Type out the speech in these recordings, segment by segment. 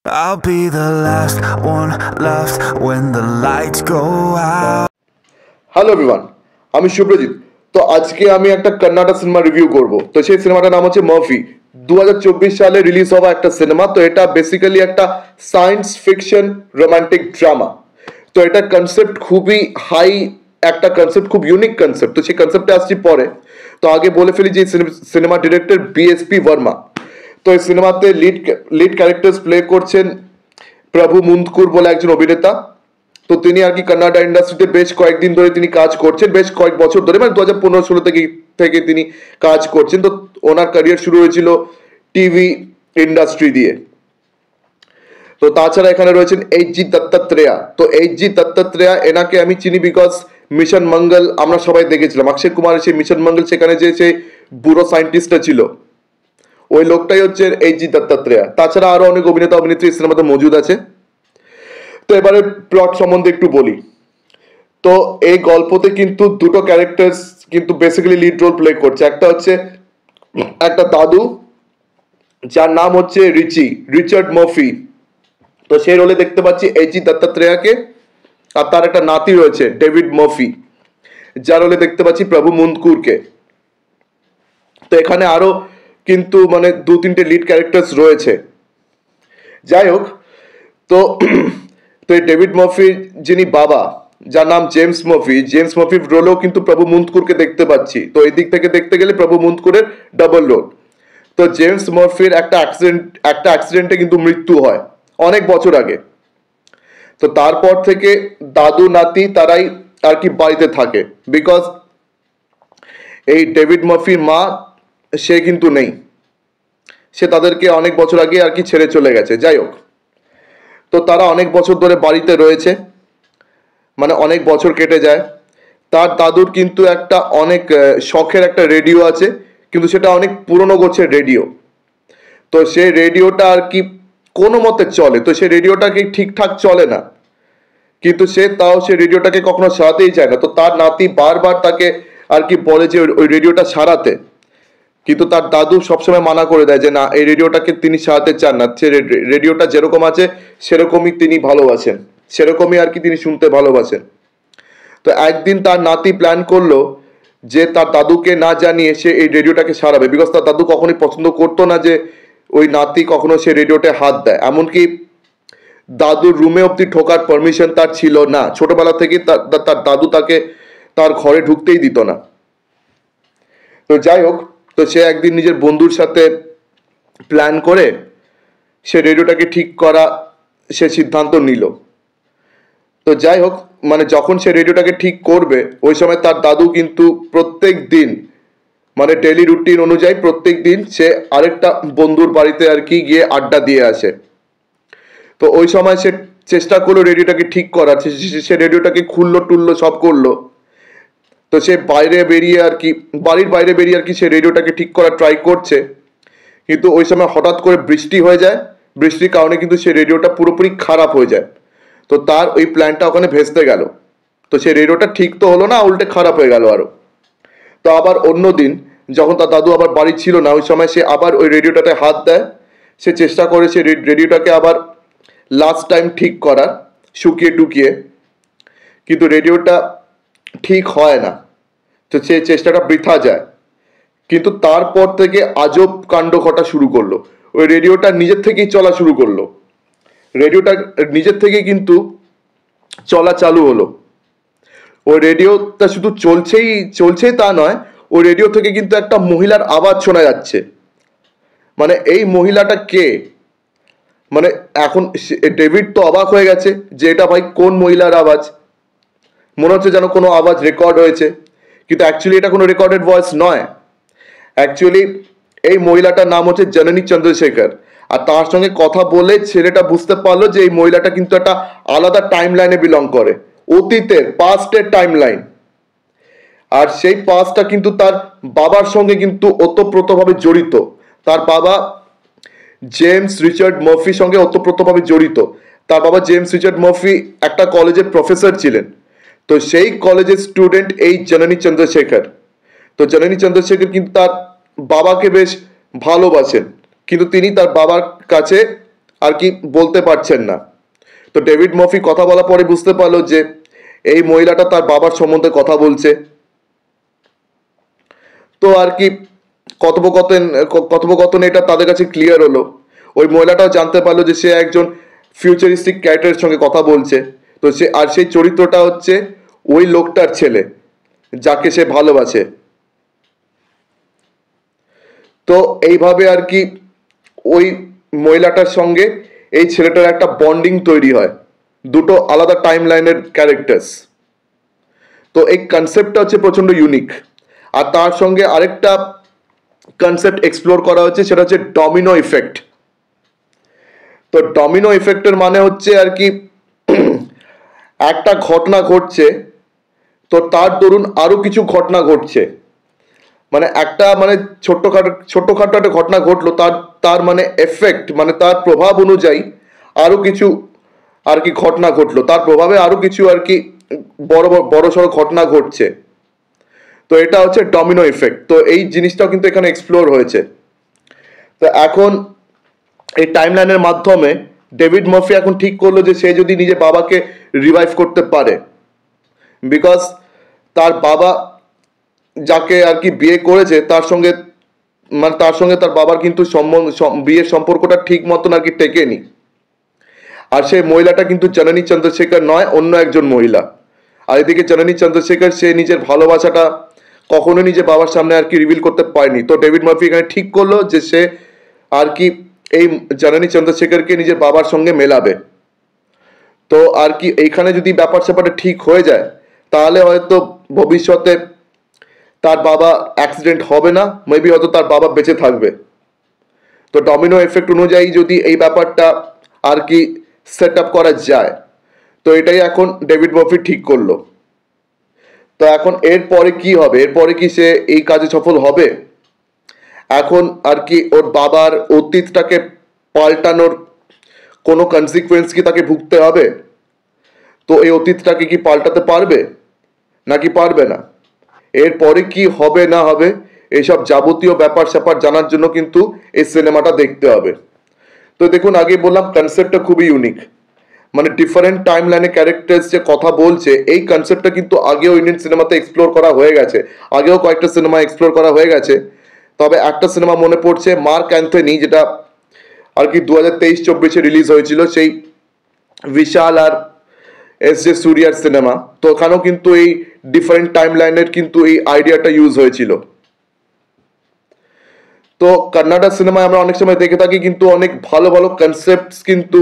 I'll be the last one left when the lights go out. Hello everyone, আমি শুভ্রজিৎ। তো আজকে আমি একটা কন্নড় সিনেমা রিভিউ করব। তো সেই সিনেমাটার নাম হচ্ছে মার্ফি। 2024 সালে রিলিজ হওয়া একটা সিনেমা। তো এটা বেসিক্যালি একটা সায়েন্স ফিকশন রোমান্টিক ড্রামা। তো এটা কনসেপ্ট খুবই হাই, একটা কনসেপ্ট, খুব ইউনিক কনসেপ্ট। তো সেই কনসেপ্টে আসছি পরে। তো আগে বলে ফেলি যে সিনেমা ডিরেক্টর বিএসপি বর্মা। তো এই সিনেমাতে লিড ক্যারেক্টার্স প্লে করছেন প্রভু মুন্দকুর বলে একজন অভিনেতা। তো তিনি আর কি কন্নড় ইন্ডাস্ট্রিতে বেশ কয়েকদিন ধরে তিনি কাজ করছেন, বেশ কয়েক বছর ধরে, মানে 2015-16 থেকে তিনি কাজ করছেন। তো ওনার ক্যারিয়ার শুরু হয়েছিল টিভি ইন্ডাস্ট্রি দিয়ে। তো তাছাড়া এখানে রয়েছেন এইচ.জি. দত্তাত্রেয়া। তো এইচ.জি. দত্তাত্রেয়া এনাকে আমি চিনি বিকজ মিশন মঙ্গল আমরা সবাই দেখেছিলাম। অক্ষয় কুমারের সেই মিশন মঙ্গল, সেখানে যে সেই বুড়ো সায়েন্টিস্টটা ছিল, ওই লোকটাই হচ্ছে এইচ.জি. দত্তাত্রেয়া। তাছাড়া আরো অনেক অভিনেতা অভিনেত্রী সিনেমাতে মজুদ আছে। তো এবারে প্লট সম্বন্ধে একটু বলি। তো এই গল্পতে কিন্তু দুটো ক্যারেক্টার্স কিন্তু বেসিক্যালি লিড রোল প্লে করছে। একটা হচ্ছে একটা দাদু, যার নাম হচ্ছে রিচার্ড মার্ফি। তো সেই রোলে দেখতে পাচ্ছি এইচ.জি. দত্তাত্রেয়াকে। আর তার একটা নাতি রয়েছে ডেভিড মার্ফি, যার রোলে দেখতে পাচ্ছি প্রভু মুন্দকুরকে। তো এখানে আরো কিন্তু মানে 2-3টে লিড ক্যারেক্টার্স রয়েছে। যাই হোক, তো তো এই ডেভিড মার্ফির যিনি বাবা, যার নাম জেমস মার্ফির রোলেও কিন্তু প্রভু মুন্দকুরকে দেখতে পাচ্ছি। তো এই দিক থেকে দেখতে গেলে প্রভু মুন্দকুরের ডাবল রোল। তো জেমস মার্ফির একটা অ্যাক্সিডেন্টে কিন্তু মৃত্যু হয় অনেক বছর আগে। তো তারপর থেকে দাদু নাতি তারাই আর কি বাড়িতে থাকে, বিকজ এই ডেভিড মার্ফির মা সে কিন্তু নেই, সে তাদেরকে অনেক বছর আগে আর কি ছেড়ে চলে গেছে। যাই হোক, তো তারা অনেক বছর ধরে বাড়িতে রয়েছে, মানে অনেক বছর কেটে যায়। তার দাদুর কিন্তু একটা অনেক শখের একটা রেডিও আছে, কিন্তু সেটা অনেক পুরনো গোছের রেডিও। তো সেই রেডিওটা আর কি কোনো মতে চলে। তো সেই রেডিওটাকে ঠিকঠাক চলে না, কিন্তু সে রেডিওটাকে কখনো সারাতেই চায় না। তো তার নাতি বারবার তাকে আর কি বলে যে ওই রেডিওটা সারাতে, কিন্তু তার দাদু সবসময় মানা করে দেয় যে না, এই রেডিওটাকে তিনি সারাতে চান না। সে রেডিওটা যেরকম আছে সেরকমই তিনি ভালোবাসেন, সেরকমই আর কি তিনি শুনতে ভালোবাসেন। তো একদিন তার নাতি প্ল্যান করলো যে তার দাদুকে না জানিয়ে সে এই রেডিওটাকে সারাবে, বিকজ তার দাদু কখনোই পছন্দ করতো না যে ওই নাতি কখনো সে রেডিওতে হাত দেয়। এমনকি দাদুর রুমে অব্দি ঢোকার পারমিশন তার ছিল না। ছোটবেলা থেকে তার দাদু তাকে তার ঘরে ঢুকতেই দিত না। তো যাই হোক, তো সে একদিন নিজের বন্ধুর সাথে প্ল্যান করে সে রেডিওটাকে ঠিক করা সে সিদ্ধান্ত নিল। তো যাই হোক, মানে যখন সে রেডিওটাকে ঠিক করবে ওই সময় তার দাদু কিন্তু প্রত্যেক দিন, মানে ডেলি রুটিন অনুযায়ী প্রত্যেক দিন সে আরেকটা বন্ধুর বাড়িতে আর কি গিয়ে আড্ডা দিয়ে আসে। তো ওই সময় সে চেষ্টা করলো রেডিওটাকে ঠিক করার, সে রেডিওটাকে খুললো টুললো সব করলো। তো সে বাড়ির বাইরে বেরিয়ে আর কি সে রেডিওটাকে ঠিক করার ট্রাই করছে। কিন্তু ওই সময় হঠাৎ করে বৃষ্টি হয়ে যায়। বৃষ্টির কারণে কিন্তু সে রেডিওটা পুরোপুরি খারাপ হয়ে যায়। তো তার ওই প্ল্যানটা ওখানে ভেস্তে গেল। তো সে রেডিওটা ঠিক তো হলো না, উল্টে খারাপ হয়ে গেল আরো। তো আবার অন্য দিন যখন তার দাদু আবার বাড়ি ছিল না, ওই সময় সে আবার ওই রেডিওটাতে হাত দেয়। সে চেষ্টা করে সে রেডিওটাকে আবার লাস্ট টাইম ঠিক করার, শুকিয়ে টুকিয়ে, কিন্তু রেডিওটা ঠিক হয় না। তো সে চেষ্টাটা বৃথা যায়। কিন্তু তারপর থেকে আজব কাণ্ড ঘটা শুরু করলো। ওই রেডিওটা নিজের থেকেই চলা শুরু করলো। রেডিওটা নিজের থেকেই কিন্তু চলা চালু হলো। ওই রেডিওটা শুধু চলছেই তা নয়, ওই রেডিও থেকে কিন্তু একটা মহিলার আওয়াজ শোনা যাচ্ছে। মানে এই মহিলাটা কে? মানে এখন ডেভিড তো অবাক হয়ে গেছে যে এটা ভাই কোন মহিলার আওয়াজ। মনে হচ্ছে যেন কোনো আওয়াজ রেকর্ড হয়েছে, কিন্তু অ্যাকচুয়ালি এটা কোনো রেকর্ডেড ভয়েস নয়। অ্যাকচুয়ালি এই মহিলাটার নাম হচ্ছে জননী চন্দ্রশেখর। আর তার সঙ্গে কথা বলে ছেলেটা বুঝতে পারলো যে এই মহিলাটা কিন্তু একটা আলাদা টাইম লাইনে বিলং করে, অতীতের পাস্টের টাইম লাইন। আর সেই পাস্টটা কিন্তু তার বাবার সঙ্গে কিন্তু ওতপ্রোতভাবে জড়িত। তার বাবা জেমস রিচার্ড মার্ফির সঙ্গে ওতপ্রোতভাবে জড়িত। তার বাবা জেমস রিচার্ড মার্ফি একটা কলেজের প্রফেসর ছিলেন। তো সেই কলেজের স্টুডেন্ট এই জননী চন্দ্রশেখর। তো জননী চন্দ্রশেখর কিন্তু তার বাবাকে বেশ ভালোবাসেন, কিন্তু তিনি তার বাবার কাছে আর কি বলতে পারছেন না। তো ডেভিড মার্ফি কথা বলার পরে বুঝতে পারলো যে এই মহিলাটা তার বাবার সম্বন্ধে কথা বলছে। তো আর কি কথোপকথন এটা তাদের কাছে ক্লিয়ার হলো। ওই মহিলাটাও জানতে পারলো যে সে একজন ফিউচারিস্টিক ক্যারেক্টারের সঙ্গে কথা বলছে। তো সেই চরিত্রটা হচ্ছে ওই লোকটার ছেলে যাকে সে ভালোবাসে। তো এইভাবে আর কি ওই মহিলাটার সঙ্গে এই ছেলেটার একটা বন্ডিং তৈরি হয়, দুটো আলাদা টাইম লাইনের ক্যারেক্টার্স। তো এই কনসেপ্টটা হচ্ছে প্রচণ্ড ইউনিক। আর তার সঙ্গে আরেকটা কনসেপ্ট এক্সপ্লোর করা হচ্ছে, সেটা হচ্ছে ডমিনো ইফেক্ট। তো ডমিনো ইফেক্টের মানে হচ্ছে আর কি একটা ঘটনা ঘটছে, তো তার দরুন আরো কিছু ঘটনা ঘটছে। মানে একটা মানে ছোট্টখাটো একটা ঘটনা ঘটলো, তার মানে এফেক্ট মানে তার প্রভাব অনুযায়ী আরো কিছু আর কি ঘটনা ঘটলো, তার প্রভাবে আরো কিছু আর কি বড় সড়ো ঘটনা ঘটছে। তো এটা হচ্ছে ডমিনো ইফেক্ট। তো এই জিনিসটাও কিন্তু এখানে এক্সপ্লোর হয়েছে। তো এখন এই টাইমলাইনের মাধ্যমে ডেভিড মার্ফি এখন ঠিক করলো যে সে যদি নিজের বাবাকে রিভাইভ করতে পারে, বিকজ তার বাবা যাকে আর কি বিয়ে করেছে তার সঙ্গে তার বাবার কিন্তু বিয়ের সম্পর্কটা ঠিক মতন আর কি টেকেনি। আর সেই মহিলাটা কিন্তু জননী চন্দ্রশেখর নয়, অন্য একজন মহিলা। আর এদিকে জননী চন্দ্রশেখর সে নিজের ভালোবাসাটা কখনো নিজের বাবার সামনে আর কি রিভিল করতে পারেনি। তো ডেভিড মার্ফি এখানে ঠিক করলো যে সে আর কি এই জননী চন্দ্রশেখরকে নিজের বাবার সঙ্গে মেলাবে। তো আর কি এইখানে যদি ব্যাপার স্যাপারটা ঠিক হয়ে যায়, তাহলে হয়তো ভবিষ্যতে তার বাবা অ্যাক্সিডেন্ট হবে না, মেবি হয়তো তার বাবা বেঁচে থাকবে। তো ডমিনো এফেক্ট অনুযায়ী যদি এই ব্যাপারটা আর কি সেট আপ করা যায়, তো এটাই এখন ডেভিড মার্ফি ঠিক করলো। তো এখন এরপরে কি হবে? এরপরে কি সে এই কাজে সফল হবে? এখন আর কি ওর বাবার অতীতটাকে পাল্টানোর কোনো কনসিকুয়েন্স কি তাকে ভুগতে হবে? তো এই অতীতটাকে কি পাল্টাতে পারবে নাকি পারবে না? এরপরে কি হবে না হবে, এইসব যাবতীয় ব্যাপার স্যাপার জানার জন্য কিন্তু এই সিনেমাটা দেখতে হবে। তো দেখুন, আগে বললাম কনসেপ্টটা খুবই ইউনিক। মানে ডিফারেন্ট টাইম লাইনে ক্যারেক্টার্স যে কথা বলছে, এই কনসেপ্টটা কিন্তু আগেও ইন্ডিয়ান সিনেমাতে এক্সপ্লোর করা হয়ে গেছে, আগেও কয়েকটা সিনেমা এক্সপ্লোর করা হয়ে গেছে। তবে একটা সিনেমা মনে পড়ছে, মার্ক অ্যান্থনি, যেটা আর কি 2023-24 রিলিজ হয়েছিল, সেই বিশাল আর এস জে সূর্যার সিনেমা। তো ওখানেও কিন্তু এই ডিফারেন্ট টাইম লাইনের কিন্তু এই আইডিয়াটা ইউজ হয়েছিল। তো কন্নড়া সিনেমায় আমরা অনেক সময় দেখে থাকি কিন্তু অনেক ভালো ভালো কনসেপ্টস কিন্তু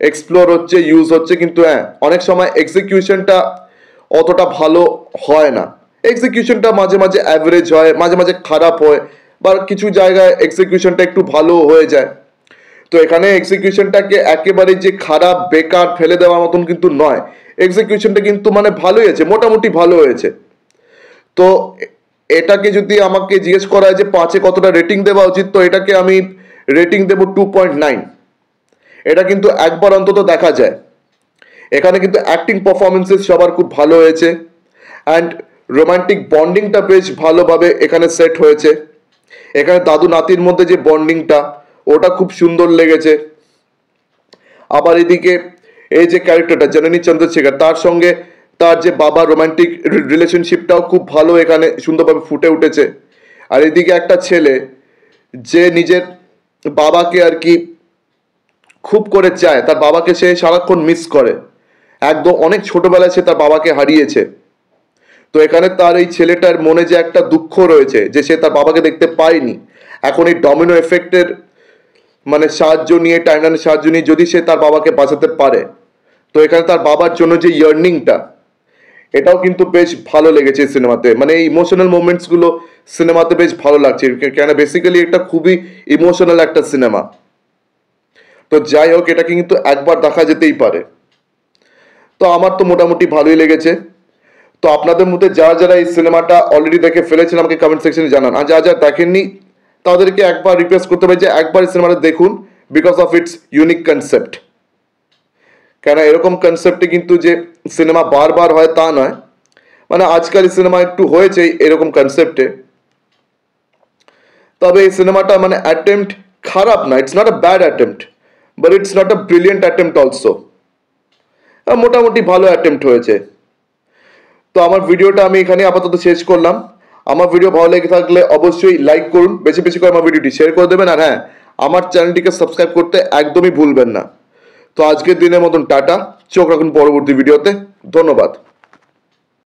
এক্সপ্লোর হচ্ছে, ইউজ হচ্ছে, কিন্তু হ্যাঁ অনেক সময় এক্সিকিউশনটা অতটা ভালো হয় না। এক্সিকিউশনটা মাঝে মাঝে অ্যাভারেজ হয়, মাঝে মাঝে খারাপ হয়, বা কিছু জায়গায় এক্সিকিউশনটা একটু ভালো হয়ে যায়। তো এখানে এক্সিকিউশনটাকে একেবারে যে খারাপ বেকার ফেলে দেওয়ার মতন কিন্তু নয়, এক্সিকিউশনটা কিন্তু মানে ভালোই হয়েছে, মোটামুটি ভালো হয়েছে। তো এটাকে যদি আমাকে জিজ্ঞেস করা হয় যে 5-এ কতটা রেটিং দেওয়া উচিত, তো এটাকে আমি রেটিং দেব 2.9। এটা কিন্তু একবার অন্তত দেখা যায়। এখানে কিন্তু অ্যাক্টিং পারফরমেন্সেস সবার খুব ভালো হয়েছে, অ্যান্ড রোমান্টিক বন্ডিংটা বেশ ভালোভাবে এখানে সেট হয়েছে। এখানে দাদু নাতির মধ্যে যে বন্ডিংটা, ওটা খুব সুন্দর লেগেছে। আবার এদিকে এই যে ক্যারেক্টারটা জননী চন্দ্রশেখর, তার সঙ্গে তার যে বাবার রোমান্টিক রিলেশনশিপটাও খুব ভালো এখানে সুন্দরভাবে ফুটে উঠেছে। আর এদিকে একটা ছেলে যে নিজের বাবাকে আর কি খুব করে চায়, তার বাবাকে সে সারাক্ষণ মিস করে, একদম অনেক ছোটবেলায় সে তার বাবাকে হারিয়েছে। তো এখানে তার এই ছেলেটার মনে যে একটা দুঃখ রয়েছে যে সে তার বাবাকে দেখতে পায়নি, এখন এই ডমিনো এফেক্টের মানে সাহায্য নিয়ে, টাইমলাইনের সাহায্য নিয়ে যদি সে তার বাবাকে বাঁচাতে পারে, তো এখানে তার বাবার জন্য যে ইয়ার্নিংটা, এটাও কিন্তু বেশ ভালো লেগেছে সিনেমাতে। মানে এই ইমোশনাল মোমেন্টসগুলো সিনেমাতে বেশ ভালো লাগছে, কেন বেসিক্যালি এটা খুবই ইমোশনাল একটা সিনেমা। তো যাই হোক, এটাকে কিন্তু একবার দেখা যেতেই পারে। তো আমার তো মোটামুটি ভালোই লেগেছে। তো আপনাদের মধ্যে যারা যারা এই সিনেমাটা অলরেডি দেখে ফেলেছেন আমাকে কমেন্ট সেকশনে জানান, আর যারা যারা দেখেননি তাদেরকে একবার রিকোয়েস্ট করতে পারি যে একবার এই সিনেমাটা দেখুন, because of its unique concept. কেন এরকম কনসেপ্টে কিন্তু যে সিনেমা বারবার হয় তা নয়, মানে আজকাল সিনেমা একটু হয়েছে এরকম কনসেপ্টে। তবে এই সিনেমাটা মানে অ্যাটেম্পট খারাপ না, it's not a bad attempt, but it's not a brilliant attempt also. মোটামুটি ভালো অ্যাটেম্প্ট হয়েছে। তো আমার ভিডিওটা আমি এখানে আপাতত শেষ করলাম। আমার ভিডিও ভালো লেগে থাকলে অবশ্যই লাইক করুন, বেশি বেশি করে আমার ভিডিওটি শেয়ার করে দেবেন, আর হ্যাঁ, আমার চ্যানেলটিকে সাবস্ক্রাইব করতে একদমই ভুলবেন না। তো আজকের দিনের মতন টাটা, চোখ রাখুন পরবর্তী ভিডিওতে। ধন্যবাদ।